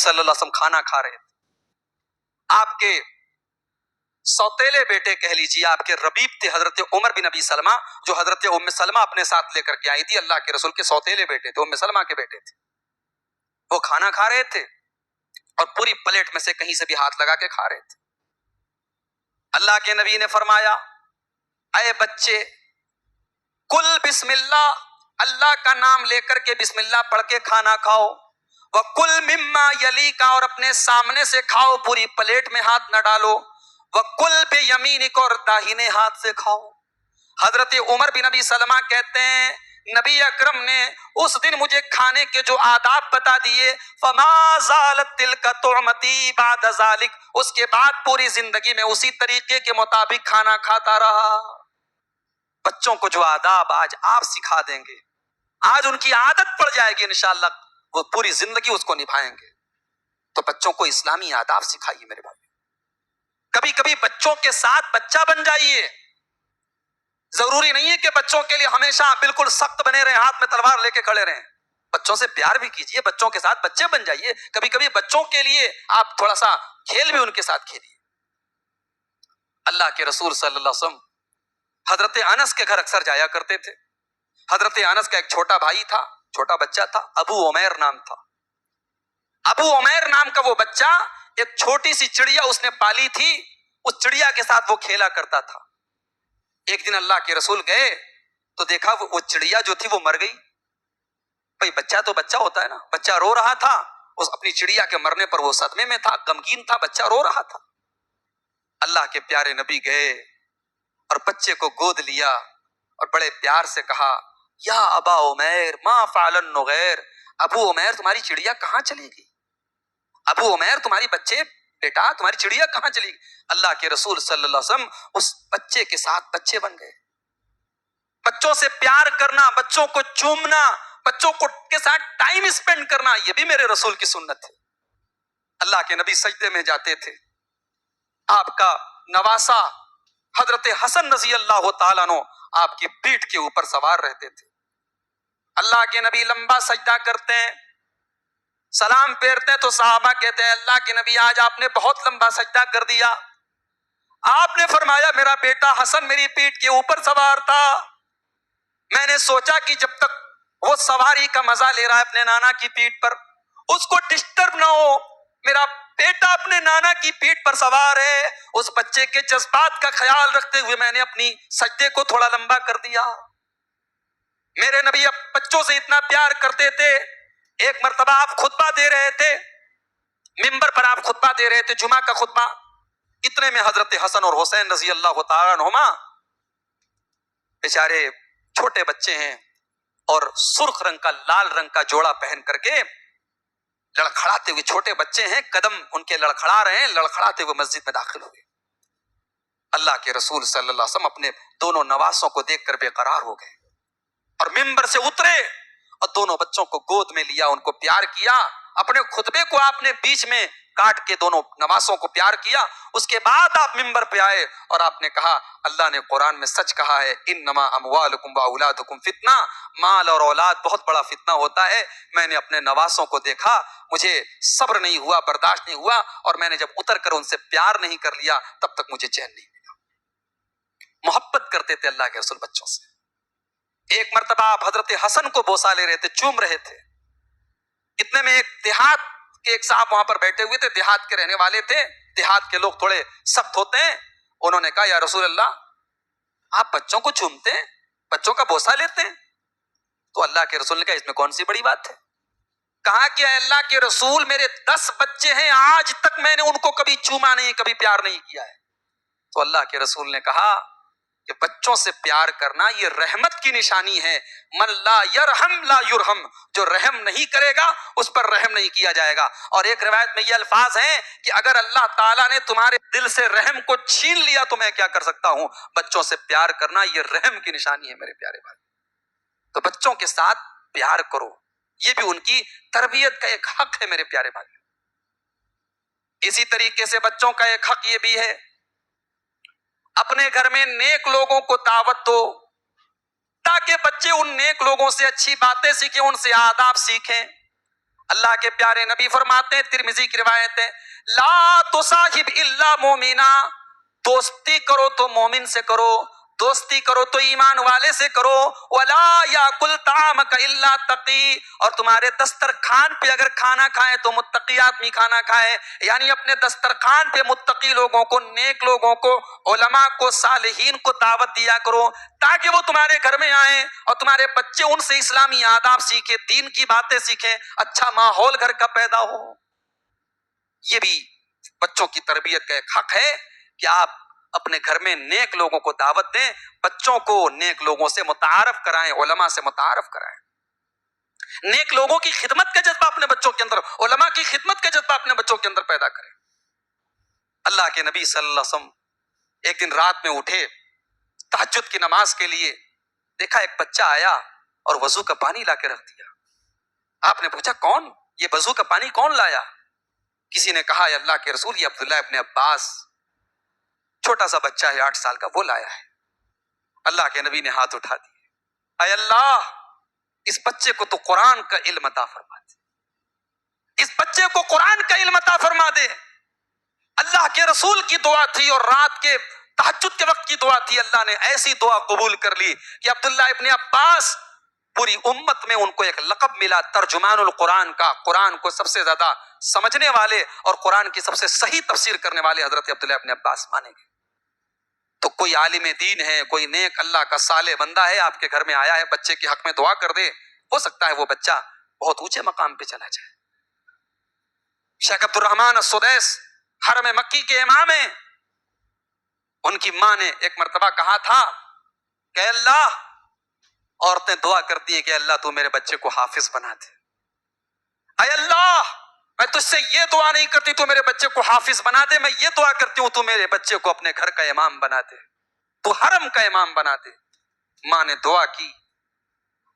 صلی اللہ علیہ وسلم کھانا کھا رہے تھے. آپ کے سوتیلے بیٹے کہہ لیجیے، آپ کے ربیب تھے حضرت عمر بن ابی سلمہ، جو حضرت ام سلمہ اپنے ساتھ لے کر کے آئی تھی. اللہ کے رسول کے سوتیلے بیٹے تھے، ام سلمہ کے بیٹے تھے. وہ کھانا کھا رہے تھے اور پوری پلیٹ میں سے کہیں سے بھی ہاتھ لگا کے کھا رہے تھے. اللہ کے نبی نے فرمایا، اے بچے، کل بسم اللہ، اللہ کا نام لے کر کے بسم اللہ پڑھ کے کھانا کھاؤ. وَكُلْ مِمَّا يَلِيكَ، اور اپنے سامنے سے کھاؤ، پوری پلیٹ میں ہاتھ نہ ڈالو. وَكُلْ بِيَمِينِكَ، اور داہنے ہاتھ سے کھاؤ. حضرت عمر بن ابی سلمہ کہتے ہیں نبی اکرم نے اس دن مجھے کھانے کے جو آداب بتا دیے، فَمَا زَالَتْ تِلْكَ طُعْمَتِي بَعْدَ ذَلِكَ، اس کے بعد پوری زندگی میں اسی طریقے کے مطابق کھانا کھاتا رہا. بچوں کو جو آداب آج آپ سکھا دیں گے، آج ان کی عادت پڑ جائے گی انشاءاللہ، وہ پوری زندگی اس کو نبھائیں گے. تو بچوں کو اسلامی آداب سکھائیے میرے بھائی. کبھی کبھی بچوں کے ساتھ بچہ بن جائیے. ضروری نہیں ہے کہ بچوں کے لیے ہمیشہ بالکل سخت بنے رہیں، ہاتھ میں تلوار لے کے کھڑے رہیں. بچوں سے پیار بھی کیجیے، بچوں کے ساتھ بچے بن جائیے. کبھی کبھی بچوں کے لیے آپ تھوڑا سا کھیل بھی ان کے ساتھ کھیلیے. اللہ کے رسول صلی اللہ علیہ وسلم حضرت انس کے گھر اکثر جایا کرتے تھے. حضرت انس کا ایک چھوٹا بھائی تھا، چھوٹا بچہ تھا، ابو عمیر نام تھا. ابو عمیر نام کا وہ بچہ ایک چھوٹی سی چڑیا اس نے پالی تھی، اس چڑیا کے ساتھ وہ کھیلا کرتا تھا. ایک دن اللہ کے رسول گئے تو دیکھا وہ چڑیا جو تھی وہ مر گئی. بھئی بچہ تو بچہ ہوتا ہے نا، بچہ رو رہا تھا. اس اپنی چڑیا کے مرنے پر وہ صدمے میں تھا، غمگین تھا، بچہ رو رہا تھا. اللہ کے پیارے نبی گئے اور بچے کو گود لیا اور بڑے پیار سے کہا، یا ابا عمیر ما فعل النغیر، ابو عمیر تمہاری چڑیا کہاں چلی گئی؟ ابو عمیر تمہاری بچے، بیٹا تمہاری چڑیا کہاں چلی گئی؟ اللہ کے رسول صلی اللہ علیہ وسلم اس بچے کے ساتھ بچے بن گئے. بچوں سے پیار کرنا، بچوں کو چومنا، بچوں کو کے ساتھ ٹائم اسپینڈ کرنا، یہ بھی میرے رسول کی سنت ہے. اللہ کے نبی سجدے میں جاتے تھے، آپ کا نواسا حضرت حسن رضی اللہ تعالیٰ عنہ آپ کی پیٹھ کے اوپر سوار رہتے تھے. اللہ کے نبی لمبا سجدہ کرتے ہیں، سلام پھیرتے ہیں تو صحابہ کہتے ہیں اللہ کے نبی آج آپ نے بہت لمبا سجدہ کر دیا. آپ نے فرمایا میرا بیٹا حسن میری پیٹھ کے اوپر سوار تھا، میں نے سوچا کہ جب تک وہ سواری کا مزہ لے رہا ہے اپنے نانا کی پیٹھ پر، اس کو ڈسٹرب نہ ہو. میرا بیٹا اپنے نانا کی پیٹھ پر سوار ہے، اس بچے کے جذبات کا خیال رکھتے ہوئے میں نے اپنی سجدے کو تھوڑا لمبا کر دیا. میرے نبی اب بچوں سے اتنا پیار کرتے تھے. ایک مرتبہ آپ خطبہ دے رہے تھے، منبر پر آپ خطبہ دے رہے تھے، جمعہ کا خطبہ. اتنے میں حضرت حسن اور حسین رضی اللہ تعالیٰ عنہما، بیچارے چھوٹے بچے ہیں اور سرخ رنگ کا لال رنگ کا جوڑا پہن کر کے لڑکھڑاتے ہوئے، چھوٹے بچے ہیں قدم ان کے لڑکھڑا رہے ہیں، لڑکھڑاتے ہوئے مسجد میں داخل ہوئے. اللہ کے رسول صلی اللہ علیہ وسلم اپنے دونوں نواسوں کو دیکھ کر بے قرار ہو گئے اور منبر سے اترے اور دونوں بچوں کو گود میں لیا، ان کو پیار کیا. اپنے خطبے کو آپ نے بیچ میں کاٹ کے دونوں نواسوں کو پیار کیا. اس کے بعد آپ منبر پہ آئے اور آپ نے کہا اللہ نے قرآن میں سچ کہا ہے، انما اموالکم واولادکم فتنہ، مال اور اولاد بہت بڑا فتنہ ہوتا ہے. میں نے اپنے نواسوں کو دیکھا، مجھے صبر نہیں ہوا، برداشت نہیں ہوا، اور میں نے جب اتر کر ان سے پیار نہیں کر لیا تب تک مجھے چین نہیں ملا. محبت کرتے تھے اللہ کے رسول بچوں سے. ایک مرتبہ آپ حضرت حسن کو بوسا لے رہے تھے، چوم رہے تھے. اتنے میں ایک دیہات کے ایک صاحب وہاں پر بیٹھے ہوئے تھے، دیہات کے رہنے والے تھے. دیہات کے لوگ تھوڑے سخت ہوتے ہیں. انہوں نے کہا یا رسول اللہ آپ بچوں کو چومتے ہیں، بچوں کا بوسا لیتے ہیں؟ تو اللہ کے رسول نے کہا اس میں کون سی بڑی بات ہے؟ کہا کہ اے اللہ کے رسول میرے 10 بچے ہیں، آج تک میں نے ان کو کبھی چوما نہیں، کبھی پیار نہیں کیا ہے. تو اللہ کے رسول نے کہا کہ بچوں سے پیار کرنا یہ رحمت کی نشانی ہے. من لا یرحم لا یرحم، جو رحم نہیں کرے گا اس پر رحم نہیں کیا جائے گا. اور ایک روایت میں یہ الفاظ ہیں کہ اگر اللہ تعالیٰ نے تمہارے دل سے رحم کو چھین لیا تو میں کیا کر سکتا ہوں. بچوں سے پیار کرنا یہ رحم کی نشانی ہے میرے پیارے بھائی. تو بچوں کے ساتھ پیار کرو، یہ بھی ان کی تربیت کا ایک حق ہے میرے پیارے بھائی. اسی طریقے سے بچوں کا ایک حق یہ بھی ہے، اپنے گھر میں نیک لوگوں کو دعوت دو تاکہ بچے ان نیک لوگوں سے اچھی باتیں سیکھیں، ان سے آداب سیکھیں. اللہ کے پیارے نبی فرماتے ہیں، ترمذی کی روایت ہے، لا تصاحب الا مومنا، دوستی کرو تو مومن سے کرو، دوستی کرو تو ایمان والے سے کرو، ولا یاکل طعامک الا تقی، اور تمہارے دسترخوان پہ اگر کھانا کھائے تو متقی آدمی کھانا کھائے، یعنی اپنے دسترخوان پہ متقی لوگوں کو، نیک لوگوں کو، علماء کو، صالحین کو دعوت دیا کرو تاکہ وہ تمہارے گھر میں آئیں اور تمہارے بچے ان سے اسلامی آداب سیکھیں، دین کی باتیں سیکھیں، اچھا ماحول گھر کا پیدا ہو۔ یہ بھی بچوں کی تربیت کا ایک حق ہے کہ آپ اپنے گھر میں نیک لوگوں کو دعوت دیں، بچوں کو نیک لوگوں سے متعارف کرائیں، علماء سے متعارف کرائیں، نیک لوگوں کی خدمت کا جذبہ اپنے بچوں کے اندر، علماء کی خدمت کا جذبہ اپنے بچوں کے اندر پیدا کریں۔ اللہ کے نبی صلی اللہ علیہ وسلم ایک دن رات میں اٹھے تہجد کی نماز کے لیے، دیکھا ایک بچہ آیا اور وضو کا پانی لا کے رکھ دیا۔ آپ نے پوچھا کون؟ یہ وضو کا پانی کون لایا؟ کسی نے کہا، اللہ کے رسول، یہ عبداللہ ابن عباس، چھوٹا سا بچہ ہے 8 سال کا، وہ لایا ہے۔ اللہ کے نبی نے ہاتھ اٹھا دیے، اے اللہ، اس بچے کو تو قرآن کا علم عطا فرما دے، اس بچے کو قرآن کا علم عطا فرما دے۔ اللہ کے رسول کی دعا تھی اور رات کے تہجد کے وقت کی دعا تھی، اللہ نے ایسی دعا قبول کر لی کہ عبداللہ ابن عباس، پوری امت میں ان کو ایک لقب ملا ترجمان القرآن کا، قرآن کو سب سے زیادہ سمجھنے والے اور قرآن کی سب سے صحیح تفسیر کرنے والے حضرت عبداللہ ابن عباس مانے گئے۔ تو کوئی عالم دین ہے، کوئی نیک اللہ کا صالح بندہ ہے، آپ کے گھر میں آیا ہے، بچے کے حق میں دعا کر دے، ہو سکتا ہے وہ بچہ بہت اونچے مقام پہ چلا جائے۔ شیخ عبد الرحمن السدیس حرم مکی کے امام ہیں، ان کی ماں نے ایک مرتبہ کہا تھا کہ اللہ، عورتیں دعا کرتی ہیں کہ اللہ تو میرے بچے کو حافظ بنا دے، اے اللہ میں تجھ سے یہ دعا نہیں کرتی تو میرے بچے کو حافظ بنا دے، میں یہ دعا کرتی ہوں تو میرے بچے کو اپنے گھر کا امام بنا دے، تو حرم کا امام بنا دے۔ ماں نے دعا کی،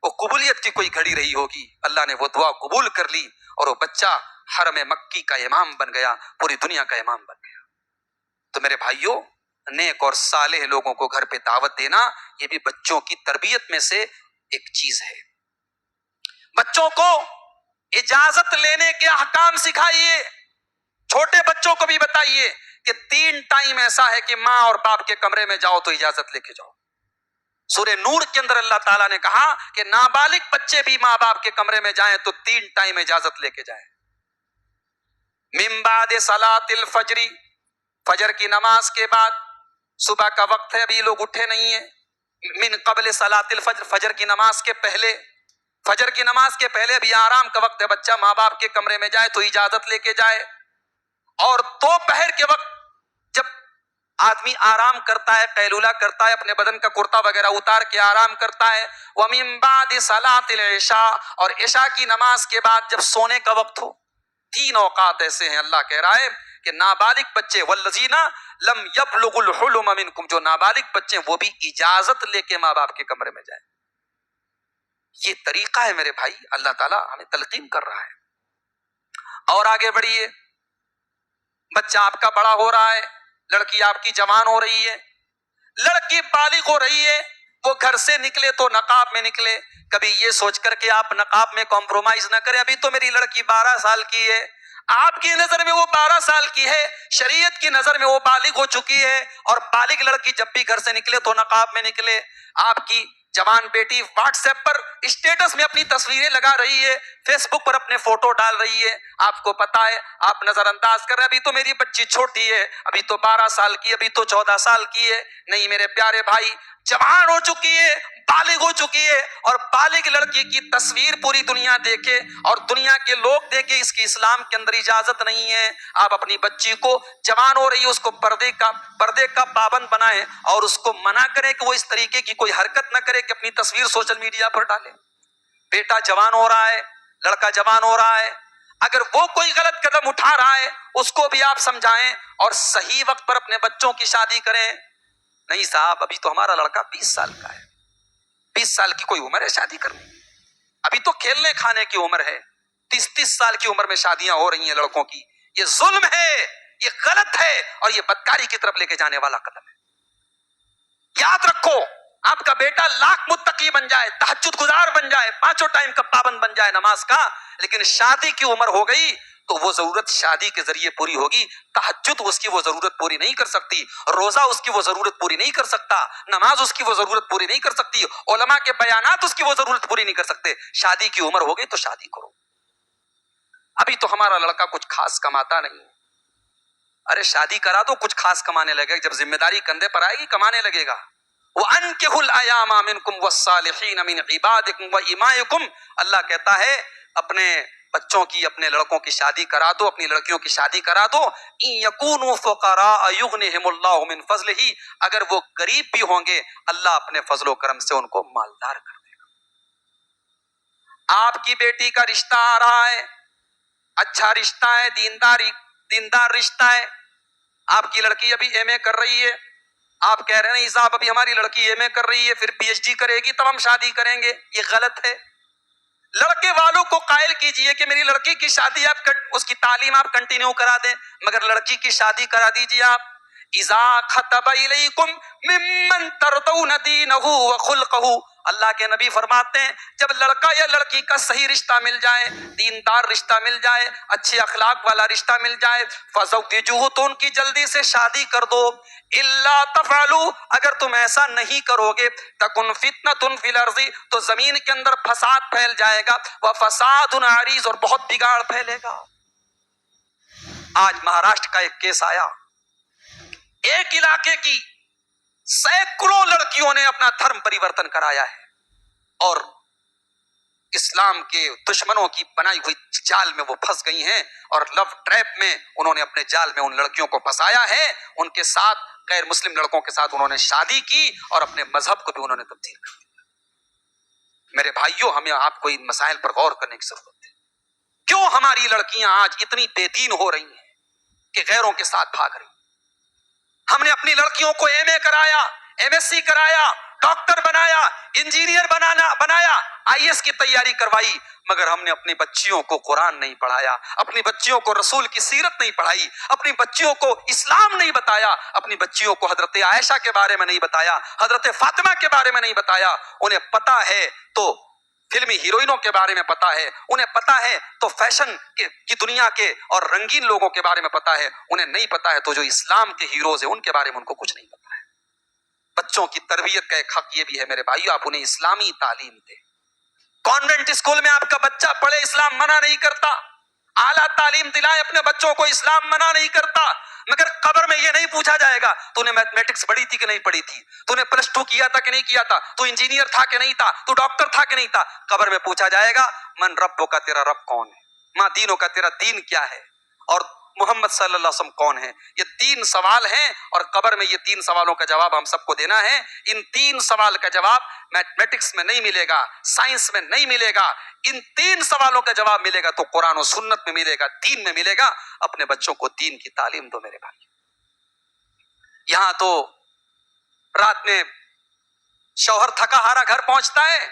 وہ قبولیت کی کوئی گھڑی رہی ہوگی، اللہ نے وہ دعا قبول کر لی اور وہ بچہ حرم مکی کا امام بن گیا، پوری دنیا کا امام بن گیا۔ تو میرے بھائیوں، نیک اور صالح لوگوں کو گھر پہ دعوت دینا، یہ بھی بچوں کی تربیت میں سے ایک چیز ہے۔ بچوں کو اجازت لینے کے احکام سکھائیے، چھوٹے بچوں کو بھی بتائیے کہ 3 ٹائم ایسا ہے کہ ماں اور باپ کے کمرے میں جاؤ تو اجازت لے کے جاؤ۔ سورہ نور کے اندر اللہ تعالیٰ نے کہا کہ نابالغ بچے بھی ماں باپ کے کمرے میں جائیں تو 3 ٹائم اجازت لے کے جائیں۔ من بعد صلاۃ الفجر، فجر کی نماز کے بعد، صبح کا وقت ہے ابھی لوگ اٹھے نہیں ہیں، من قبل صلاۃ الفجر، فجر کی نماز کے پہلے، فجر کی نماز کے پہلے ابھی آرام کا وقت ہے، بچہ ماں باپ کے کمرے میں جائے تو اجازت لے کے جائے۔ اور دوپہر کے وقت جب آدمی آرام کرتا ہے، قیلولہ کرتا ہے، اپنے بدن کا کرتا وغیرہ اتار کے آرام کرتا ہے، وَمِن بَعْدِ صَلَاةِ الْعِشَاءِ، اور عشاء کی نماز کے بعد جب سونے کا وقت ہو۔ 3 اوقات ایسے ہیں، اللہ کہہ رہا ہے کہ نابالغ بچے، وَالَّذِينَ لَمْ يَبْلُغُوا الْحُلُمَ مِنْكُمْ، جو نابالغ بچے وہ بھی اجازت لے کے ماں باپ کے کمرے میں جائیں۔ یہ طریقہ ہے میرے بھائی، اللہ تعالیٰ ہمیں تلقین کر رہا ہے۔ اور آگے بڑھیے، بچہ آپ کا بڑا ہو رہا ہے، لڑکی آپ کی جوان ہو رہی ہے، لڑکی بالغ ہو رہی ہے، وہ گھر سے نکلے تو نقاب میں نکلے، کبھی یہ سوچ کر کہ آپ نقاب میں کمپرومائز نہ کریں، ابھی تو میری لڑکی 12 سال کی ہے، آپ کی نظر میں وہ 12 سال کی ہے، شریعت کی نظر میں وہ بالغ ہو چکی ہے، اور بالغ لڑکی جب بھی گھر سے نکلے تو نقاب میں نکلے۔ آپ کی جوان بیٹی واٹس ایپ پر اسٹیٹس میں اپنی تصویریں لگا رہی ہے، فیس بک پر اپنے فوٹو ڈال رہی ہے، آپ کو پتا ہے، آپ نظر انداز کر رہے ہیں، ابھی تو میری بچی چھوٹی ہے، ابھی تو 12 سال کی، ابھی تو 14 سال کی ہے۔ نہیں میرے پیارے بھائی، جوان ہو چکی ہے، بالغ ہو چکی ہے، اور بالغ لڑکی کی تصویر پوری دنیا دیکھے اور دنیا کے لوگ دیکھے، اس کی اسلام کے اندر اجازت نہیں ہے۔ آپ اپنی بچی کو، جوان ہو رہی ہے، اس کو پردے کا پابند بنائیں اور اس کو منع کریں کہ وہ اس طریقے کی کوئی حرکت نہ کرے کہ اپنی تصویر سوشل میڈیا پر ڈالے۔ بیٹا جوان ہو رہا ہے، لڑکا جوان ہو رہا ہے، اگر وہ کوئی غلط قدم اٹھا رہا ہے اس کو بھی آپ سمجھائیں اور صحیح وقت پر اپنے بچوں کی شادی کریں۔ نہیں صاحب، ابھی تو ہمارا لڑکا 20 سال کا ہے، 20 سال کی کوئی عمر ہے شادی کرنے، ابھی تو کھیلنے کھانے کی عمر ہے، 30 سال کی عمر میں شادیاں ہو رہی ہیں لڑکوں کی۔ یہ ظلم ہے، یہ غلط ہے، اور یہ بدکاری کی طرف لے کے جانے والا قدم ہے۔ یاد رکھو، آپ کا بیٹا لاکھ متقی بن جائے، تہجد گزار بن جائے، 5 ٹائم کا پابند بن جائے نماز کا، لیکن شادی کی عمر ہو گئی تو وہ ضرورت شادی کے ذریعے پوری ہوگی، تہجد اس کی وہ ضرورت پوری نہیں کر سکتی، روزہ اس کی وہ ضرورت پوری نہیں کر سکتا، نماز اس کی وہ ضرورت پوری نہیں کر سکتی، علماء کے بیانات اس کی وہ ضرورت پوری نہیں کر سکتے۔ شادی کی عمر ہو گئی تو شادی کرو۔ ابھی تو ہمارا لڑکا کچھ خاص کماتا نہیں، ارے شادی کرا دو، کچھ خاص کمانے لگے، جب ذمہ داری کندھے پر آئے گی کمانے لگے گا۔ وَأَنكِحُوا الْأَيَامَ مِنكُمْ وَالصَّالِحِينَ مِنْ عِبَادِكُمْ وَإِمَائِكُمْ، اللہ کہتا ہے اپنے بچوں کی، اپنے لڑکوں کی شادی کرا دو، اپنی لڑکیوں کی شادی کرا دو۔ إِن يَكُونُوا فُقَرَاءَ يُغْنِهِمُ اللَّهُ مِنْ فَضْلِهِ، اگر وہ غریب بھی ہوں گے اللہ اپنے فضل و کرم سے ان کو مالدار کر دے گا۔ آپ کی بیٹی کا رشتہ آ رہا ہے، اچھا رشتہ ہے، دیندار رشتہ ہے، آپ کی لڑکی ابھی ایم اے کر رہی ہے، آپ کہہ رہے ہیں نہیں صاحب ابھی ہماری لڑکی ایم اے کر رہی ہے، پھر پی ایچ ڈی کرے گی تب ہم شادی کریں گے، یہ غلط ہے۔ لڑکے والوں کو قائل کیجئے کہ میری لڑکی کی شادی آپ اس کی تعلیم آپ کنٹینیو کرا دیں، مگر لڑکی کی شادی کرا دیجئے آپ۔ اذا خطب الیکم ممن ترضون دینہ وخلقہ، اللہ کے نبی فرماتے ہیں جب لڑکا یا لڑکی کا صحیح رشتہ مل جائے، دیندار رشتہ مل جائے، اچھے اخلاق والا رشتہ مل جائے، فزوجوہ، تو ان کی جلدی سے شادی کر دو۔ الا تفعلوا، اگر تم ایسا نہیں کرو گے، تکن فتنۃ فی الارض، تو زمین کے اندر فساد پھیل جائے گا، وفساد عریض، اور بہت بگاڑ پھیلے گا۔ آج مہاراشٹر کا ایک کیس آیا، ایک علاقے کی سینکڑوں لڑکیوں نے اپنا دھرم پریورتن کرایا ہے اور اسلام کے دشمنوں کی بنائی ہوئی جال میں وہ پھنس گئی ہیں، اور لو ٹریپ میں انہوں نے اپنے جال میں ان لڑکیوں کو پھنسایا ہے، ان کے ساتھ غیر مسلم لڑکوں کے ساتھ انہوں نے شادی کی اور اپنے مذہب کو بھی انہوں نے تبدیل کر دیا۔ میرے بھائیوں، ہمیں آپ کو ان مسائل پر غور کرنے کی ضرورت ہے۔ کیوں ہماری لڑکیاں آج اتنی بے دین ہو رہی ہیں کہ غیروں کے ساتھ بھاگ رہی ہیں؟ ہم نے اپنی لڑکیوں کو ایم اے کرایا، ایم ایس سی کرایا، ڈاکٹر بنایا، انجینئر بنایا، آئی ایس کی تیاری کروائی، مگر ہم نے اپنی بچیوں کو قرآن نہیں پڑھایا، اپنی بچیوں کو رسول کی سیرت نہیں پڑھائی، اپنی بچیوں کو اسلام نہیں بتایا، اپنی بچیوں کو حضرت عائشہ کے بارے میں نہیں بتایا، حضرت فاطمہ کے بارے میں نہیں بتایا۔ انہیں پتا ہے تو فلمی ہیروئنوں کے بارے میں پتا ہے، انہیں پتا ہے تو فیشن کی دنیا کے اور رنگین لوگوں کے بارے میں پتا ہے، انہیں نہیں پتا ہے تو جو اسلام کے ہیروز ہیں ان کے بارے میں ان کو کچھ نہیں پتا ہے۔ بچوں کی تربیت کا ایک حق یہ بھی ہے میرے بھائیو، آپ انہیں اسلامی تعلیم دیں۔ کانوینٹ اسکول میں آپ کا بچہ پڑھے، اسلام منع نہیں کرتا، اعلیٰ تعلیم دلائے اپنے بچوں کو، اسلام منع نہیں کرتا، مگر قبر میں یہ نہیں پوچھا جائے گا تو نے میتھمیٹکس پڑھی تھی کہ نہیں پڑھی تھی، تو نے پلس 2 کیا تھا کہ نہیں کیا تھا، تو انجینئر تھا کہ نہیں تھا، تو ڈاکٹر تھا کہ نہیں تھا۔ قبر میں پوچھا جائے گا من ربو کا، تیرا رب کون ہے، ماں دینوں کا، تیرا دین کیا ہے، اور محمد صلی اللہ علیہ وسلم کون ہے۔ یہ 3 سوال ہیں اور قبر میں یہ 3 سوالوں کا جواب ہم سب کو دینا ہے۔ ان 3 سوال کا جواب میتھمیٹکس میں نہیں ملے گا، سائنس میں نہیں ملے گا، ان 3 سوالوں کا جواب ملے گا تو قرآن و سنت میں ملے گا، دین میں ملے گا۔ اپنے بچوں کو دین کی تعلیم دو میرے بھائی۔ یہاں تو رات میں شوہر تھکا ہارا گھر پہنچتا ہے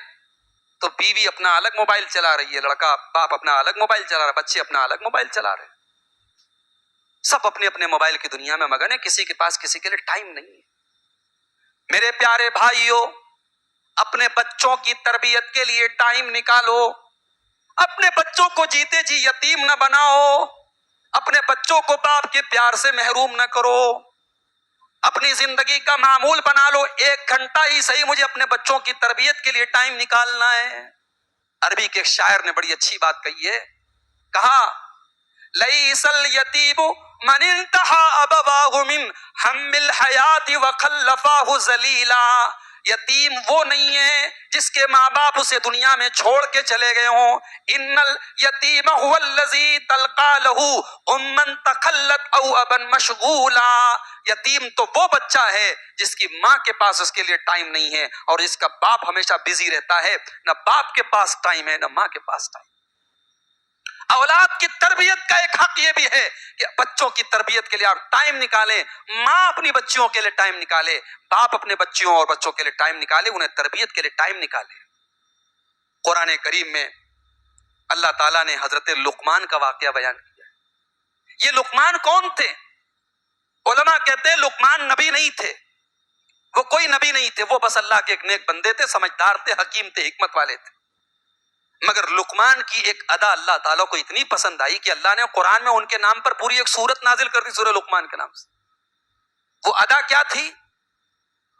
تو بیوی اپنا الگ موبائل چلا رہی ہے، لڑکا باپ اپنا الگ موبائل چلا رہا ہے، بچے اپنا الگ موبائل چلا رہے ہیں، سب اپنے اپنے موبائل کی دنیا میں مگن ہے، کسی کے پاس کسی کے لیے ٹائم نہیں ہے۔ میرے پیارے بھائیوں، اپنے بچوں کی تربیت کے لیے ٹائم نکالو، اپنے بچوں کو جیتے جی یتیم نہ بناؤ، اپنے بچوں کو باپ کے پیار سے محروم نہ کرو، اپنی زندگی کا معمول بنا لو، 1 گھنٹہ ہی صحیح مجھے اپنے بچوں کی تربیت کے لیے ٹائم نکالنا ہے۔ عربی کے ایک شاعر نے بڑی اچھی بات کہی ہے، کہا لَيْسَ الْيَتِيمُ مَنِ انْتَهَى أَبَوَاهُ مِنْ هَمِّ الْحَيَاةِ وَخَلَّفَاهُ ذَلِيلًا، یتیم وہ نہیں ہے جس کے ماں باپ اسے دنیا میں چھوڑ کے چلے گئے ہوں۔ ان الیتیم هو الذی تلقى له امًا تخلت او ابا مشغولا، یتیم تو وہ بچہ ہے جس کی ماں کے پاس اس کے لیے ٹائم نہیں ہے اور اس کا باپ ہمیشہ بزی رہتا ہے، نہ باپ کے پاس ٹائم ہے نہ ماں کے پاس ٹائم۔ اولاد کی تربیت کا ایک حق یہ بھی ہے کہ بچوں کی تربیت کے لیے آپ ٹائم نکالیں، ماں اپنی بچیوں کے لیے ٹائم نکالے، باپ اپنے بچیوں اور بچوں کے لیے ٹائم نکالے، انہیں تربیت کے لیے ٹائم نکالے۔ قرآن کریم میں اللہ تعالیٰ نے حضرت لقمان کا واقعہ بیان کیا۔ یہ لقمان کون تھے؟ علماء کہتے ہیں لقمان نبی نہیں تھے، وہ کوئی نبی نہیں تھے، وہ بس اللہ کے ایک نیک بندے تھے، سمجھدار تھے، حکیم تھے، حکمت والے تھے. مگر لقمان کی ایک ادا اللہ تعالیٰ کو اتنی پسند آئی کہ اللہ نے قرآن میں ان کے نام پر پوری ایک سورت نازل کر دی، سورہ لقمان کے نام سے. وہ ادا کیا تھی؟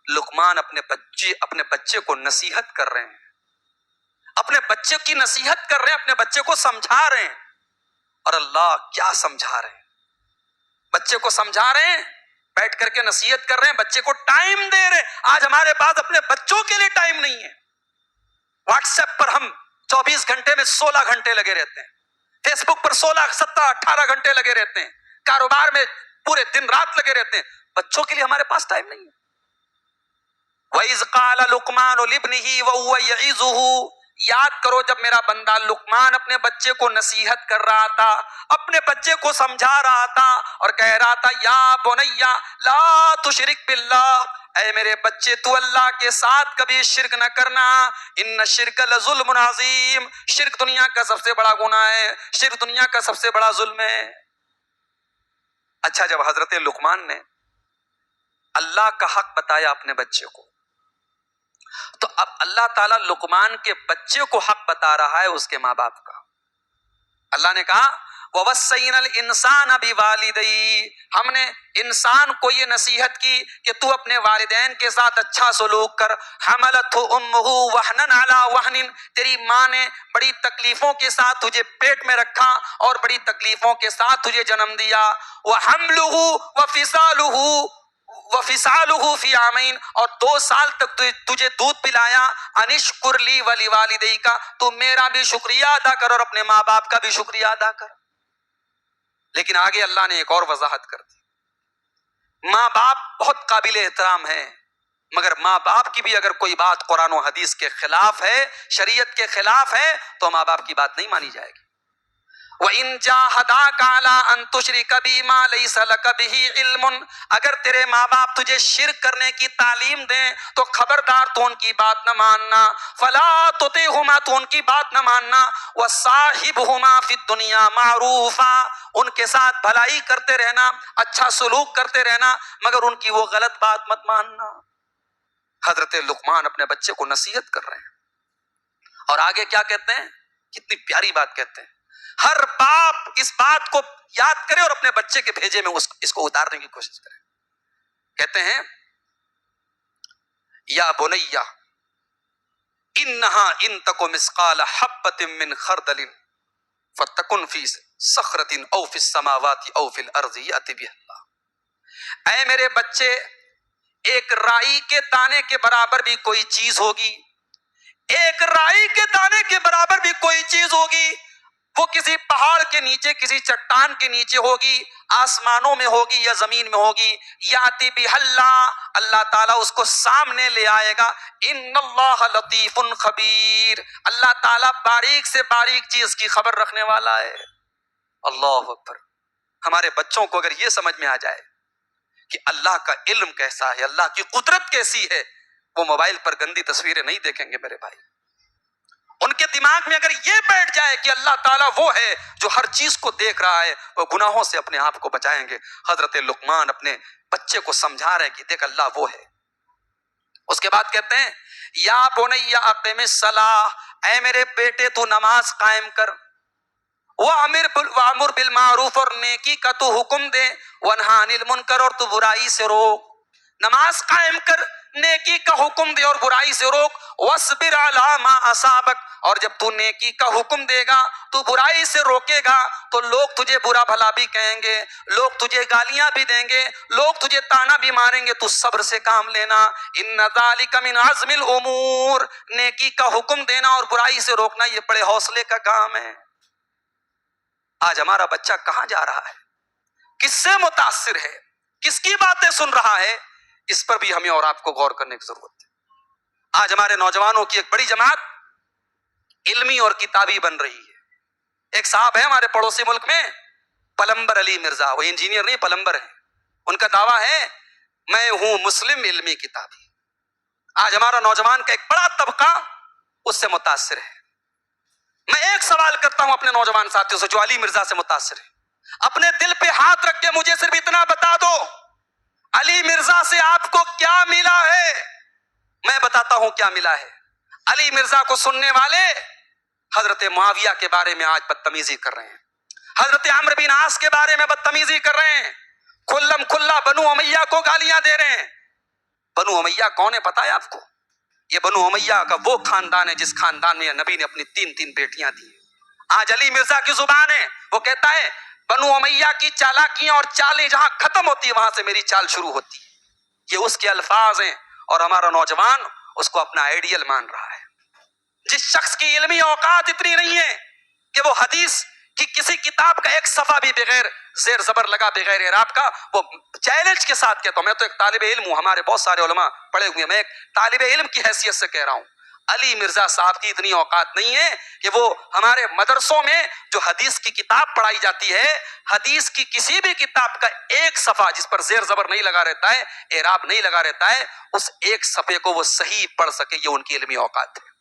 لقمان اپنے بچے کو نصیحت کر رہے ہیں، اپنے بچے کی نصیحت کر رہے ہیں، اپنے بچے کو سمجھا رہے ہیں. اور اللہ کیا سمجھا رہے ہیں؟ بچے کو سمجھا رہے ہیں، بیٹھ کر کے نصیحت کر رہے ہیں، بچے کو ٹائم دے رہے ہیں. آج ہمارے پاس اپنے بچوں کے لیے ٹائم نہیں ہے. واٹس ایپ پر ہم 24 گھنٹے میں 16 گھنٹے لگے رہتے ہیں، فیس بک پر 16 17 18 گھنٹے لگے رہتے ہیں، کاروبار میں پورے دن رات لگے رہتے ہیں. بچوں کے لیے ہمارے پاس ٹائم نہیں ہے. وَإِذْ قَالَ لُقْمَانُ لِابْنِهِ وَهُوَ يَعِظُهُ، یاد کرو جب میرا بندہ لقمان اپنے بچے کو نصیحت کر رہا تھا، اپنے بچے کو سمجھا رہا تھا اور کہہ رہا تھا یا بنیا لا تشرک باللہ، اے میرے بچے تو اللہ کے ساتھ کبھی شرک نہ کرنا، ان الشرک لظلم عظیم، شرک دنیا کا سب سے بڑا گناہ ہے، شرک دنیا کا سب سے بڑا ظلم ہے. اچھا، جب حضرت لقمان نے اللہ کا حق بتایا اپنے بچے کو، تو اب اللہ تعالیٰ لقمان کے بچے کو حق بتا رہا ہے اس کے ماں باپ کا. اللہ نے کہا وَوَصَّيْنَا الْإِنسَانَ بِوَالِدَيْهِ، ہم نے انسان کو یہ نصیحت کی کہ تو اپنے والدین کے ساتھ اچھا سلوک کر. حَمَلَتْهُ أُمُّهُ وَهْنًا عَلَى وَهْنٍ، تیری ماں نے بڑی تکلیفوں کے ساتھ تجھے پیٹ میں رکھا اور بڑی تکلیفوں کے ساتھ تجھے جنم دیا. وَحَمْلُهُ وَفِصَالُهُ وَفِصَالُهُ فِي عَامَيْنِ، اور 2 سال تک تجھے دودھ پلایا. انشکر لی وَلِوَالِدَيْكَ، تو میرا بھی شکریہ ادا کر اور اپنے ماں باپ کا بھی شکریہ ادا کر. لیکن آگے اللہ نے ایک اور وضاحت کر دی. ماں باپ بہت قابل احترام ہے، مگر ماں باپ کی بھی اگر کوئی بات قرآن و حدیث کے خلاف ہے، شریعت کے خلاف ہے، تو ماں باپ کی بات نہیں مانی جائے گی. وَإِن جَاهَدَاكَ عَلَىٰ أَن تُشْرِكَ بِي مَا لَيْسَ لَكَ بِهِ عِلْمٌ، اگر تیرے ماں باپ تجھے شرک کرنے کی تعلیم دیں تو خبردار تو ان کی بات نہ ماننا. فَلَا تُطِعْهُمَا، تو ان کی بات نہ ماننا. وَصَاحِبْهُمَا فِي الدُّنْيَا مَعْرُوفًا، ان کے ساتھ بھلائی کرتے رہنا، اچھا سلوک کرتے رہنا، مگر ان کی وہ غلط بات مت ماننا. حضرت لقمان اپنے بچے کو نصیحت کر رہے ہیں اور آگے کیا کہتے ہیں؟ کتنی پیاری بات کہتے ہیں. ہر باپ اس بات کو یاد کرے اور اپنے بچے کے بھیجے میں اس کو اتارنے کی کوشش کرے. کہتے ہیں یا بنیا انہا ان تکو مثقال حبۃ من خردل فتکن فی صخرۃ او فی السماوات او فی الارض یأتی بہ اللہ، اے میرے بچے، ایک رائی کے دانے کے برابر بھی کوئی چیز ہوگی، ایک رائی کے دانے کے برابر بھی کوئی چیز ہوگی، وہ کسی پہاڑ کے نیچے، کسی چٹان کے نیچے ہوگی، آسمانوں میں ہوگی یا زمین میں ہوگی. یاتی بہ اللہ، اللہ تعالیٰ اس کو سامنے لے آئے گا. ان اللہ لطیف خبیر، اللہ تعالیٰ باریک سے باریک چیز کی خبر رکھنے والا ہے. اللہ اکبر. ہمارے بچوں کو اگر یہ سمجھ میں آ جائے کہ اللہ کا علم کیسا ہے، اللہ کی قدرت کیسی ہے، وہ موبائل پر گندی تصویریں نہیں دیکھیں گے میرے بھائی. ان کے دماغ میں اگر یہ بیٹھ جائے کہ اللہ تعالیٰ وہ ہے جو ہر چیز کو دیکھ رہا ہے، وہ گناہوں سے اپنے آپ کو بچائیں گے. حضرت لقمان اپنے بچے کو سمجھا رہے ہیں کہ دیکھ اللہ وہ ہے. اس کے بعد کہتے ہیں یا بنی اقم الصلاۃ، اے میرے بیٹے تو نماز قائم کر. وَأْمُرْ بِالْمَعْرُوفِ، اور نیکی کا تو حکم دے. وَانْهَ عَنِ الْمُنْکَرِ، اور تو برائی سے روک. نماز قائم کر، نیکی کا حکم دے اور برائی سے روک. وَاصْبِرْ عَلَىٰ مَا أَصَابَكَ، اور جب تو نیکی کا حکم دے گا، تو برائی سے روکے گا، تو لوگ تجھے برا بھلا بھی کہیں گے، لوگ تجھے گالیاں بھی دیں گے، لوگ تجھے تانا بھی ماریں گے، تو صبر سے کام لینا. إِنَّ ذَلِكَ مِنْ عَزْمِ الْأُمُورِ، نیکی کا حکم دینا اور برائی سے روکنا یہ بڑے حوصلے کا کام ہے. آج ہمارا بچہ کہاں جا رہا ہے، کس سے متاثر ہے، کس کی باتیں سن رہا ہے، اس پر بھی ہمیں اور آپ کو غور کرنے کی ضرورت ہے. آج ہمارے نوجوانوں کی ایک بڑی جماعت علمی اور کتابی بن رہی ہے. ایک صاحب ہے ہمارے پڑوسی ملک میں، پلمبر علی مرزا، وہ انجینئر نہیں پلمبر ہیں. ان کا دعویٰ ہے میں ہوں مسلم علمی کتابی. آج ہمارا نوجوان کا ایک بڑا طبقہ اس سے متاثر ہے. میں ایک سوال کرتا ہوں اپنے نوجوان ساتھیوں سے جو علی مرزا سے متاثر ہے، اپنے دل پہ ہاتھ رکھ کے مجھے صرف اتنا بتا دو، علی مرزا سے آپ کو کیا ملا ہے؟ میں بتاتا ہوں کیا ملا ہے. علی مرزا کو سننے والے حضرت معاویہ کے بارے میں آج بدتمیزی کر رہے ہیں, حضرت عمرو بن عاص کے بارے میں بدتمیزی کر رہے ہیں, کھلم کھلا بنو امیہ کو گالیاں دے رہے ہیں. بنو امیہ کون ہے پتا ہے آپ کو؟ یہ بنو امیہ کا وہ خاندان ہے جس خاندان میں نبی نے اپنی 3 بیٹیاں دی. آج علی مرزا کی زبان ہے, وہ کہتا ہے بنو امیہ کی چالاکیاں اور چالیں جہاں ختم ہوتی ہے وہاں سے میری چال شروع ہوتی ہے. یہ اس کے الفاظ ہیں, اور ہمارا نوجوان اس کو اپنا آئیڈیل مان رہا ہے. جس شخص کی علمی اوقات اتنی نہیں ہے کہ وہ حدیث کی کسی کتاب کا ایک صفحہ بھی بغیر زیر زبر لگا بغیر اعراب کا, وہ چیلنج کے ساتھ کہتا ہوں, میں تو ایک طالب علم ہوں, ہمارے بہت سارے علماء پڑھے ہوئے ہیں, میں ایک طالب علم کی حیثیت سے کہہ رہا ہوں, علی مرزا صاحب کی اتنی اوقات نہیں ہے کہ وہ ہمارے مدرسوں میں جو حدیث کی کتاب پڑھائی جاتی ہے, حدیث کی کسی بھی کتاب کا ایک صفحہ جس پر زیر زبر نہیں لگا رہتا ہے, اعراب نہیں لگا رہتا ہے, اس ایک صفحے کو وہ صحیح پڑھ سکے, یہ ان کی علمی اوقات ہے.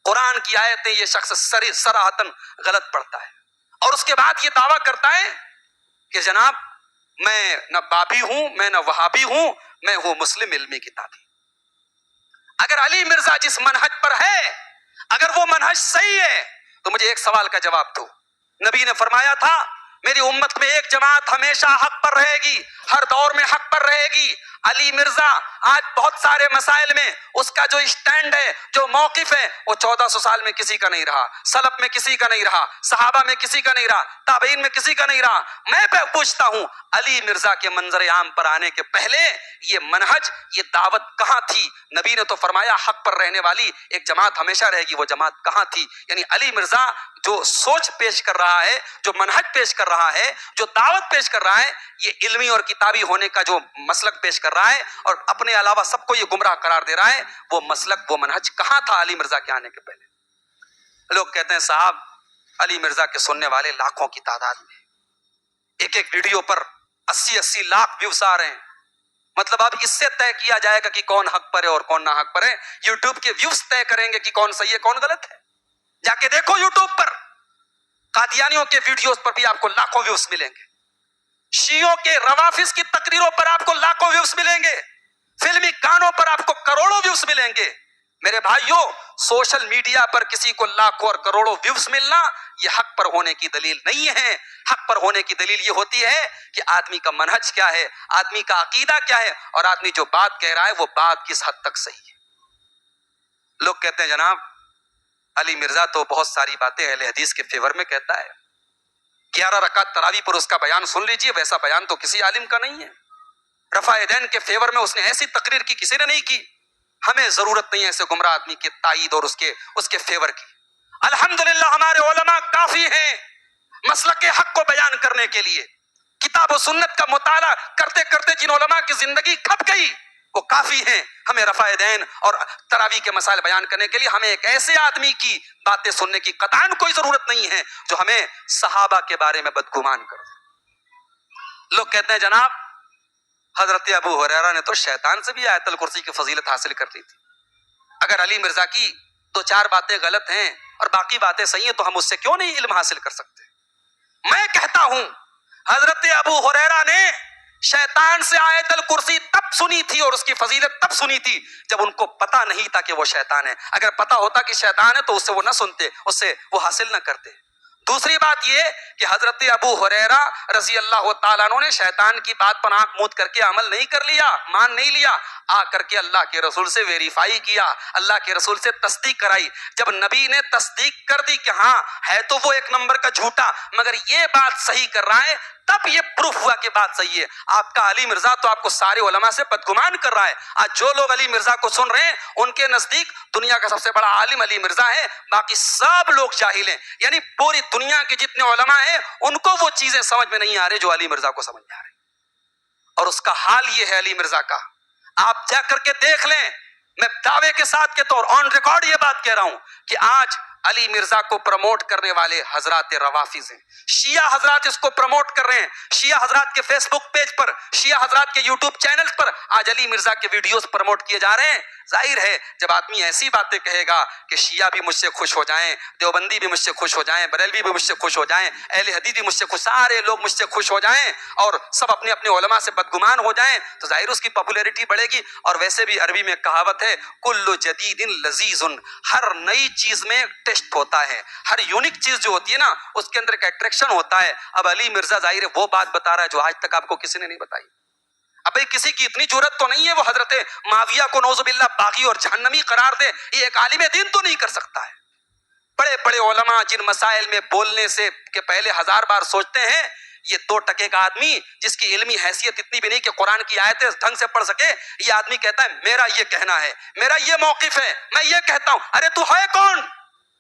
قرآن کی آیتیں یہ شخص صراحتاً غلط پڑھتا ہے, اور اس کے بعد یہ دعویٰ کرتا ہے کہ جناب میں نہ بابی ہوں, میں نہ وہابی ہوں, میں ہوں مسلم علمی کتابی. اگر علی مرزا جس منہج پر ہے, اگر وہ منہج صحیح ہے, تو مجھے ایک سوال کا جواب دو. نبی نے فرمایا تھا میری امت میں ایک جماعت ہمیشہ حق پر رہے گی, ہر دور میں حق پر رہے گی. علی مرزا آج بہت سارے مسائل میں اس کا جو اسٹینڈ ہے, جو موقف ہے, وہ 1400 سال میں کسی کا نہیں رہا, سلف میں کسی کا نہیں رہا, صحابہ میں کسی کا نہیں رہا, تابعین میں کسی کا نہیں رہا. میں پوچھتا ہوں علی مرزا کے منظر عام پر آنے کے پہلے یہ منہج, یہ دعوت کہاں تھی؟ نبی نے تو فرمایا حق پر رہنے والی ایک جماعت ہمیشہ رہے گی, وہ جماعت کہاں تھی؟ یعنی علی مرزا جو سوچ پیش کر رہا ہے, جو منہج پیش کر رہا ہے, جو دعوت پیش کر رہا ہے, یہ علمی اور کتابی ہونے کا جو مسلک پیش کر رہا ہے, اور اپنے علاوہ سب کو یہ گمراہ قرار دے رہا ہے, وہ مسلک, وہ منہج کہاں تھا علی مرزا کے آنے کے پہلے؟ لوگ کہتے ہیں صاحب علی مرزا کے سننے والے لاکھوں کی تعداد میں, ایک ایک ویڈیو پر 80 لاکھ ویوز آ رہے ہیں. مطلب اب اس سے طے کیا جائے گا کہ کون حق پر ہے اور کون نہ حق پر ہے. یوٹیوب کے ویوز طے کریں گے کہ کون صحیح ہے کون غلط ہے. جا کے دیکھو یوٹیوب پر, قادیانیوں کے ویڈیوز پر بھی آپ کو لاکھوں ویوز ملیں گے, شیعوں کے روافظ کی تقریروں پر آپ کو لاکھوں ویوز ملیں گے, فلمی گانوں پر آپ کو کروڑوں ویوز ملیں گے. میرے بھائیوں, سوشل میڈیا پر کسی کو لاکھوں اور کروڑوں ویوز ملنا یہ حق پر ہونے کی دلیل نہیں ہے. حق پر ہونے کی دلیل یہ ہوتی ہے کہ آدمی کا منہج کیا ہے, آدمی کا عقیدہ کیا ہے, اور آدمی جو بات کہہ رہا ہے وہ بات کس حد تک صحیح ہے. لوگ کہتے ہیں جناب علی مرزا تو بہت ساری باتیں اہل حدیث کے فیور میں کہتا ہے, 11 رکعت تراویح پر اس کا بیان سن لیجئے, ویسا بیان تو کسی عالم کا نہیں ہے. رفع یدین کے فیور میں اس نے ایسی تقریر کی کسی نے نہیں کی. ہمیں ضرورت نہیں ہے ایسے گمراہ آدمی کی تائید اور اس کے فیور کی. الحمدللہ ہمارے علماء کافی ہیں مسلک حق کو بیان کرنے کے لیے. کتاب و سنت کا مطالعہ کرتے کرتے جن علماء کی زندگی کھپ گئی وہ کافی ہیں ہمیں رفع یدین اور تراویح کے مسائل بیان کرنے کے لیے. ہمیں ایک ایسے آدمی کی باتیں سننے کی قطعاً کوئی ضرورت نہیں ہے جو ہمیں صحابہ کے بارے میں بدگمان کر دے. لوگ کہتے ہیں جناب حضرت ابو ہریرہ نے تو شیطان سے بھی آیت الکرسی کی فضیلت حاصل کر لی تھی. اگر علی مرزا کی 2-4 باتیں غلط ہیں اور باقی باتیں صحیح ہیں تو ہم اس سے کیوں نہیں علم حاصل کر سکتے؟ میں کہتا ہوں حضرت ابو ہریرہ نے شیطان سے آیت الکرسی تب سنی تھی اور اس کی فضیلت تب سنی تھی جب ان کو پتا نہیں تھا کہ وہ شیطان ہے. اگر پتا ہوتا کہ شیطان ہے تو اس سے وہ نہ سنتے, اس سے وہ حاصل نہ کرتے. دوسری بات یہ کہ حضرت ابو ہریرہ رضی اللہ تعالیٰ عنہ نے شیطان کی بات پر آنکھ موند کر کے عمل نہیں کر لیا, مان نہیں لیا, آ کر کے اللہ کے رسول سے ویریفائی کیا, اللہ کے رسول سے تصدیق کرائی. جب نبی نے تصدیق کر دی کہ ہاں ہے تو وہ ایک نمبر کا جھوٹا مگر یہ بات صحیح کر رہا ہے, تب یہ پروف ہوا کہ بات صحیح ہے. آپ کا علی مرزا تو آپ کو سارے علماء سے بدگمان کر رہا ہے. آج جو لوگ علی مرزا کو سن رہے ہیں ان کے نزدیک دنیا کا سب سے بڑا عالم علی مرزا ہے, باقی سب لوگ جاہل ہیں. یعنی پوری دنیا کے جتنے علماء ہیں ان کو وہ چیزیں سمجھ میں نہیں آ رہی جو علی مرزا کو سمجھ میں آ رہی. اور اس کا حال یہ ہے علی مرزا کا, آپ جا کر کے دیکھ لیں. میں دعوے کے ساتھ کے طور آن ریکارڈ یہ بات کہہ رہا ہوں کہ آج علی مرزا کو پروموٹ کرنے والے حضرات روافض ہیں، شیعہ حضرات اس کو پروموٹ کر رہے ہیں، شیعہ حضرات کے فیس بک پیج پر، شیعہ حضرات کے یوٹیوب چینل پر آج علی مرزا کے ویڈیوز پروموٹ کیے جا رہے ہیں۔ ظاہر ہے جب آدمی ایسی باتیں کہے گا کہ شیعہ بھی مجھ سے خوش ہو جائیں، دیوبندی بھی مجھ سے خوش ہو جائیں، بریلوی بھی مجھ سے خوش ہو جائیں، اہل حدیث بھی مجھ سے خوش، سارے لوگ مجھ سے خوش ہو جائیں اور سب اپنے اپنے علماء سے بدگمان ہو جائیں، تو ظاہر اس کی پاپولیرٹی بڑھے گی۔ اور ویسے بھی عربی میں کہاوت ہے کل جدید لذیذ، ہر نئی چیز میں ٹیسٹ ہوتا ہے، ہر یونیک چیز جو ہوتی ہے نا اس کے اندر ایک اٹریکشن ہوتا ہے۔ اب علی مرزا ظاہر ہے وہ بات بتا رہا ہے جو آج تک آپ کو کسی نے نہیں بتائی۔ اب بھئی کسی کی اتنی جرأت تو نہیں ہے وہ حضرت معاویہ کو نعوذ باللہ باغی اور جہنمی قرار دے، یہ ایک عالم دین تو نہیں کر سکتا ہے۔ بڑے بڑے علماء جن مسائل میں بولنے سے کہ پہلے 1000 بار سوچتے ہیں، یہ 2 ٹکے کا آدمی جس کی علمی حیثیت اتنی بھی نہیں کہ قرآن کی آیتیں ڈھنگ سے پڑھ سکے، یہ آدمی کہتا ہے میرا یہ کہنا ہے، میرا یہ موقف ہے، میں یہ کہتا ہوں۔ ارے تو ہے کون؟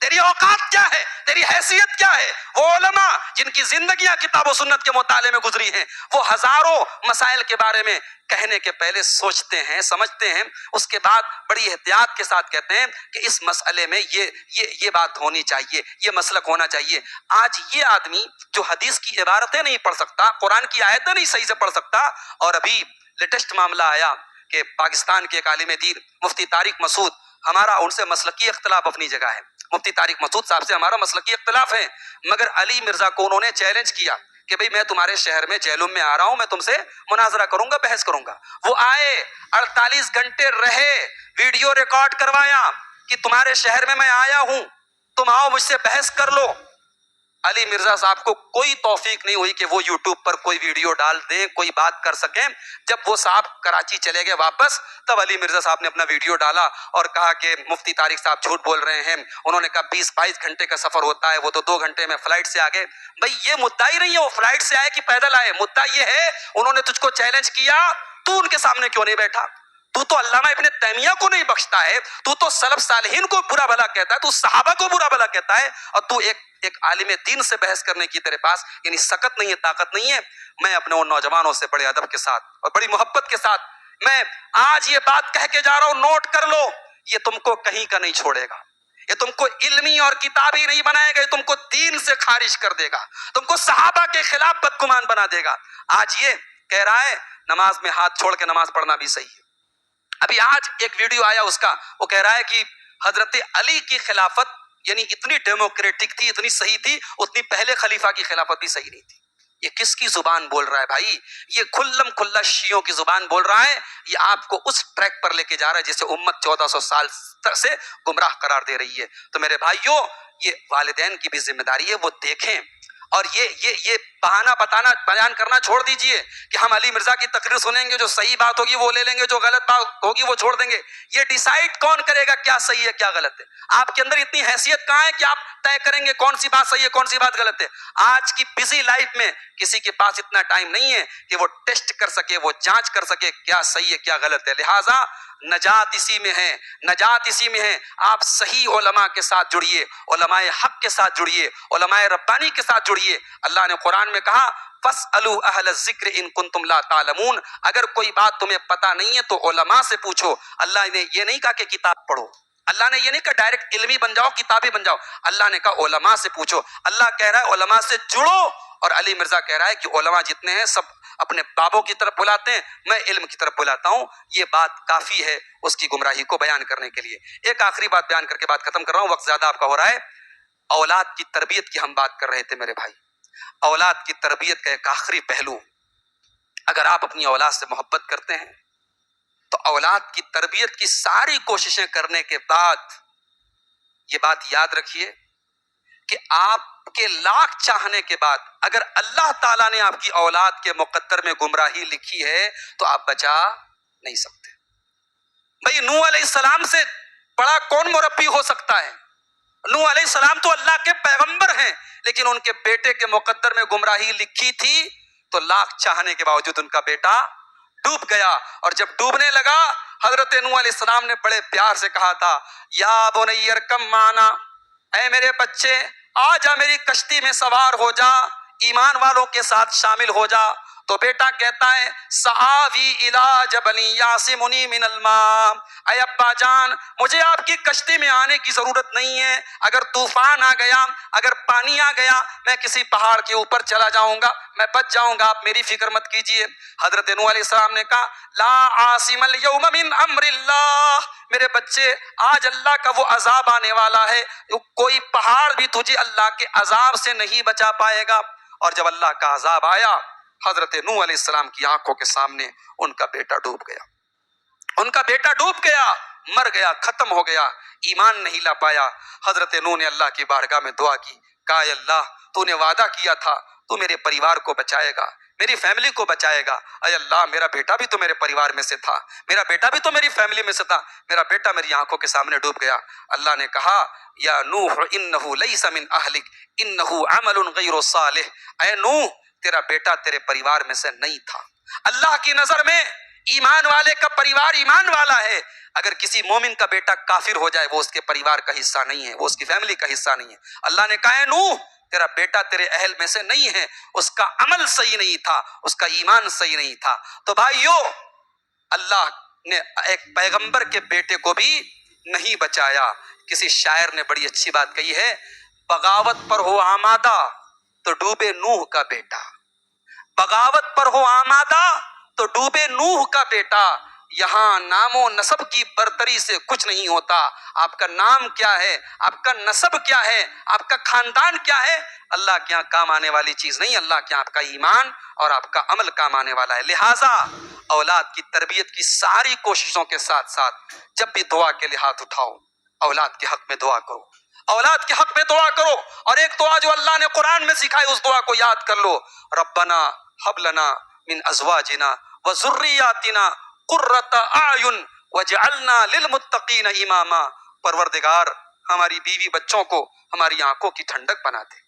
تیری اوقات کیا ہے؟ تیری حیثیت کیا ہے؟ وہ علماء جن کی زندگیاں کتاب و سنت کے مطالعے میں گزری ہیں، وہ ہزاروں مسائل کے بارے میں کہنے کے پہلے سوچتے ہیں، سمجھتے ہیں، اس کے بعد بڑی احتیاط کے ساتھ کہتے ہیں کہ اس مسئلے میں یہ بات ہونی چاہیے، یہ مسلک ہونا چاہیے۔ آج یہ آدمی جو حدیث کی عبارتیں نہیں پڑھ سکتا، قرآن کی آیتیں نہیں صحیح سے پڑھ سکتا، اور ابھی لیٹسٹ معاملہ آیا کہ پاکستان کے ایک عالم دین مفتی طارق مسعود، ہمارا ان سے مسلکی اختلاف اپنی جگہ ہے، مفتی طارق مسعود صاحب سے ہمارا مسلکی اختلاف ہے، مگر علی مرزا کو انہوں نے چیلنج کیا کہ بھئی میں تمہارے شہر میں جہلم میں آ رہا ہوں، میں تم سے مناظرہ کروں گا، بحث کروں گا۔ وہ آئے، 48 گھنٹے رہے، ویڈیو ریکارڈ کروایا کہ تمہارے شہر میں آیا ہوں، تم آؤ مجھ سے بحث کر لو۔ علی مرزا صاحب کو کوئی توفیق نہیں ہوئی کہ وہ یوٹیوب پر کوئی ویڈیو ڈال دیں، کوئی بات کر سکیں۔ جب وہ صاحب کراچی چلے گئے واپس، تب علی مرزا صاحب نے اپنا ویڈیو ڈالا اور کہا کہ مفتی طارق صاحب جھوٹ بول رہے ہیں، انہوں نے کہا 20-22 گھنٹے کا سفر ہوتا ہے، وہ تو 2 گھنٹے میں فلائٹ سے آگے۔ بھئی یہ مدعا ہی نہیں ہے وہ فلائٹ سے آئے کہ پیدل آئے، مدعا یہ ہے انہوں نے تجھ کو چیلنج کیا، تو ان کے سامنے کیوں نہیں بیٹھا؟ تو علامہ ابن تیمیہ کو نہیں بخشتا ہے، تو سلف صالحین کو برا بھلا کہتا ہے، تو صحابہ کو برا بھلا کہتا ہے، اور تو ایک عالم دین سے بحث کرنے کی تیرے پاس یعنی سکت نہیں ہے، طاقت نہیں ہے۔ میں اپنے ان نوجوانوں سے بڑے ادب کے ساتھ اور بڑی محبت کے ساتھ میں آج یہ بات کہہ کے جا رہا ہوں، نوٹ کر لو، یہ تم کو کہیں کا نہیں چھوڑے گا، یہ تم کو علمی اور کتابی نہیں بنائے گا، یہ تم کو دین سے خارج کر دے گا، تم کو صحابہ کے خلاف بدگمان بنا دے گا۔ آج یہ کہہ رہا ہے نماز میں ہاتھ چھوڑ کے نماز پڑھنا بھی صحیح ہے۔ ابھی آج ایک ویڈیو آیا اس کا، وہ کہہ رہا ہے کہ حضرت علی کی خلافت یعنی اتنی ڈیموکریٹک تھی، اتنی صحیح تھی، اتنی پہلے خلیفہ کی خلافت بھی صحیح نہیں تھی۔ یہ کس کی زبان بول رہا ہے بھائی؟ یہ کھلم کھلا شیعوں کی زبان بول رہا ہے۔ یہ آپ کو اس ٹریک پر لے کے جا رہا ہے جسے امت 1400 سال سے گمراہ قرار دے رہی ہے۔ تو میرے بھائیوں، یہ والدین کی بھی ذمہ داری ہے، وہ دیکھیں، اور یہ بہانہ بتانا بیان کرنا چھوڑ دیجئے کہ ہم علی مرزا کی تقریر سنیں گے، جو صحیح بات ہوگی وہ لے لیں گے، جو غلط بات ہوگی وہ چھوڑ دیں گے۔ یہ ڈیسائیڈ کون کرے گا کیا صحیح ہے کیا غلط ہے؟ آپ کے اندر اتنی حیثیت کہاں ہے کہ آپ طے کریں گے کون سی بات صحیح ہے کون سی بات غلط ہے؟ آج کی بزی لائف میں کسی کے پاس اتنا ٹائم نہیں ہے کہ وہ ٹیسٹ کر سکے، وہ جانچ کر سکے کیا صحیح ہے کیا غلط ہے۔ لہٰذا نجات اسی میں ہے، نجات اسی میں ہے۔ آپ صحیح علماء کے ساتھ جڑیے، علماء حق کے ساتھ جڑیے، علماء ربانی کے ساتھ جڑیے۔ اللہ نے قرآن میں کہا فَاسْأَلُوا أَهْلَ الذِّكْرِ إِن كُنتُمْ لَا تَعْلَمُونَ، اگر کوئی بات تمہیں پتہ نہیں ہے تو علماء سے پوچھو۔ اللہ نے یہ نہیں کہا کہ کتاب پڑھو، اللہ نے یہ نہیں کہا ڈائریکٹ علمی بن جاؤ، کتابی بن جاؤ، اللہ نے کہا علماء سے پوچھو۔ اللہ کہہ رہا ہے علماء سے جڑو، اور علی مرزا کہہ رہا ہے کہ علماء جتنے ہیں سب اپنے بابوں کی طرف بلاتے ہیں، میں علم کی طرف بلاتا ہوں۔ یہ بات کافی ہے اس کی گمراہی کو بیان کرنے کے لیے۔ ایک آخری بات بیان کر کے بات ختم کر رہا ہوں، وقت زیادہ آپ کا ہو رہا ہے۔ اولاد کی تربیت کی ہم بات کر رہے تھے میرے بھائی۔ اولاد کی تربیت کا ایک آخری پہلو، اگر آپ اپنی اولاد سے محبت کرتے ہیں تو اولاد کی تربیت کی ساری کوششیں کرنے کے بعد یہ بات یاد رکھیے کہ آپ کے لاکھ چاہنے کے بعد اگر اللہ تعالیٰ نے آپ کی اولاد کے مقدر میں گمراہی لکھی ہے تو آپ بچا نہیں سکتے۔ بھئی نوح علیہ السلام سے بڑا کون مربی ہو سکتا ہے؟ نوح علیہ السلام تو اللہ کے پیغمبر ہیں، لیکن ان کے بیٹے کے مقدر میں گمراہی لکھی تھی تو لاکھ چاہنے کے باوجود ان کا بیٹا ڈوب گیا، اور جب ڈوبنے لگا حضرت نوح علیہ السلام نے بڑے پیار سے کہا تھا یا بنی ارکب معنا، اے میرے بچے آ جا میری کشتی میں سوار ہو جا، ایمان والوں کے ساتھ شامل ہو جا، تو بیٹا کہتا ہے سآوی الی جبل یعصمنی من الماء، اے ابا جان مجھے آپ کی کشتی میں آنے کی ضرورت نہیں ہے، اگر طوفان آ گیا، اگر پانی آ گیا، میں کسی پہاڑ کے اوپر چلا جاؤں گا، میں بچ جاؤں گا، آپ میری فکر مت کیجئے۔ حضرت نوح علیہ السلام نے کہا لا عاصم اليوم من امر اللہ، میرے بچے آج اللہ کا وہ عذاب آنے والا ہے، کوئی پہاڑ بھی تجھے اللہ کے عذاب سے نہیں بچا پائے گا۔ اور جب اللہ کا عذاب آیا، حضرت نوح علیہ السلام کی آنکھوں کے سامنے ان کا بیٹا ڈوب گیا، ان کا بیٹا ڈوب گیا، مر گیا، ختم ہو گیا، ایمان نہیں لا پایا۔ حضرت نوح نے اللہ کی بارگاہ میں دعا کی، کہا اے اللہ تو نے وعدہ کیا تھا تو میرے پریوار کو بچائے گا، میری فیملی کو بچائے گا، اے اللہ میرا بیٹا بھی تو میرے پریوار میں سے تھا، میرا بیٹا بھی تو میری فیملی میں سے تھا، میرا بیٹا میری آنکھوں کے سامنے ڈوب گیا۔ اللہ نے کہا یا نوح انہ لیس من اہلک انہ عمل غیر صالح، اے نوح تیرا بیٹا تیرے پریوار میں سے نہیں تھا۔ اللہ کی نظر میں ایمان والے کا پریوار ایمان والا ہے، اگر کسی مومن کا بیٹا کافر ہو جائے وہ اس کے پریوار کا حصہ نہیں ہے، وہ اس کی فیملی کا حصہ نہیں ہے۔ اللہ نے کہا ہے نوح تیرا بیٹا تیرے اہل میں سے نہیں ہے، اس کا عمل صحیح نہیں تھا، اس کا ایمان صحیح نہیں تھا۔ تو بھائیو اللہ نے ایک پیغمبر کے بیٹے کو بھی نہیں بچایا۔ کسی شاعر نے بڑی اچھی بات کہی ہے، بغاوت پر ہو آمادہ تو ڈوبے نوح کا بیٹا، بغاوت پر ہو آمادہ تو ڈوبے نوح کا بیٹا، یہاں نام و نسب کی برتری سے کچھ نہیں ہوتا، آپ کا نام کیا ہے، آپ کا نسب کیا ہے، آپ کا خاندان کیا ہے، اللہ کے یہاں کام آنے والی چیز نہیں، اللہ کے یہاں آپ کا ایمان اور آپ کا عمل کام آنے والا ہے۔ لہٰذا اولاد کی تربیت کی ساری کوششوں کے ساتھ ساتھ جب بھی دعا کے لیے ہاتھ اٹھاؤ، اولاد کے حق میں دعا کرو، اولاد کے حق میں دعا کرو، اور ایک دعا جو اللہ نے قرآن میں سکھائی اس دعا کو یاد کر لو، ربنا ہب لنا من ازواجنا وذریاتنا قرۃ اعین وجعلنا للمتقین اماما، پروردگار ہماری بیوی بچوں کو ہماری آنکھوں کی ٹھنڈک بنا دے،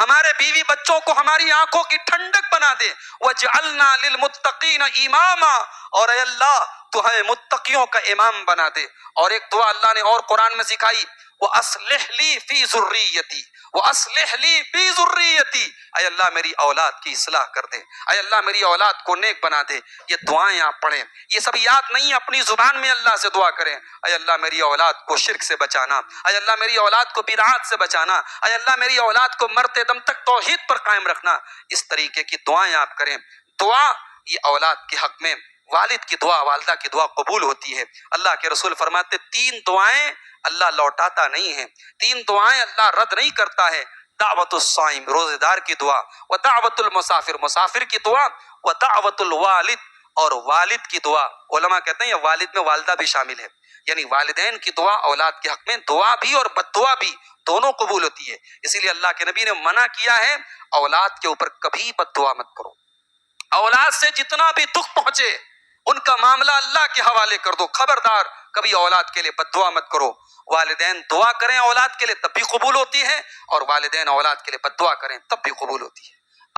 ہمارے بیوی بچوں کو ہماری آنکھوں کی ٹھنڈک بنا دے، وجعلنا للمتقین اماما، اور اے اللہ تو ہمیں متقیوں کا امام بنا دے۔ اور ایک دعا اللہ نے اور قرآن میں سکھائی، وَأَصْلِحْ لِي فِي ذُرِّيَّتِي وَأَصْلِحْ لِي فِي ذُرِّيَّتِي، اے اللہ میری اولاد کی اصلاح کر دے، اے اللہ میری اولاد کو نیک بنا دے۔ یہ دعائیں آپ پڑھیں، یہ سب یاد نہیں، اپنی زبان میں اللہ سے دعا کریں، اے اللہ میری اولاد کو شرک سے بچانا، اے اللہ میری اولاد کو بدعات سے بچانا، اے اللہ میری اولاد کو مرتے دم تک توحید پر قائم رکھنا۔ اس طریقے کی دعائیں آپ کریں۔ دعا یہ اولاد کے حق میں، والد کی دعا والدہ کی دعا قبول ہوتی ہے۔ اللہ کے رسول فرماتے تین دعائیں اللہ لوٹاتا نہیں ہے، تین دعائیں اللہ رد نہیں کرتا ہے، دعوت الصائم روزے دار کی دعا، و دعوت المسافر مسافر کی دعا، و دعوت الوالد اور والد کی دعا۔ علماء کہتے ہیں یہ والد میں والدہ بھی شامل ہے، یعنی والدین کی دعا اولاد کے حق میں، دعا بھی اور بد دعا بھی دونوں قبول ہوتی ہے۔ اسی لیے اللہ کے نبی نے منع کیا ہے اولاد کے اوپر کبھی بد دعا مت کرو، اولاد سے جتنا بھی دکھ پہنچے ان کا معاملہ اللہ کے حوالے کر دو، خبردار کبھی اولاد کے لیے بد دعا مت کرو۔ والدین دعا کریں اولاد کے لیے تب بھی قبول ہوتی ہے، اور والدین اولاد کے لیے بد دعا کریں تب بھی قبول ہوتی ہے۔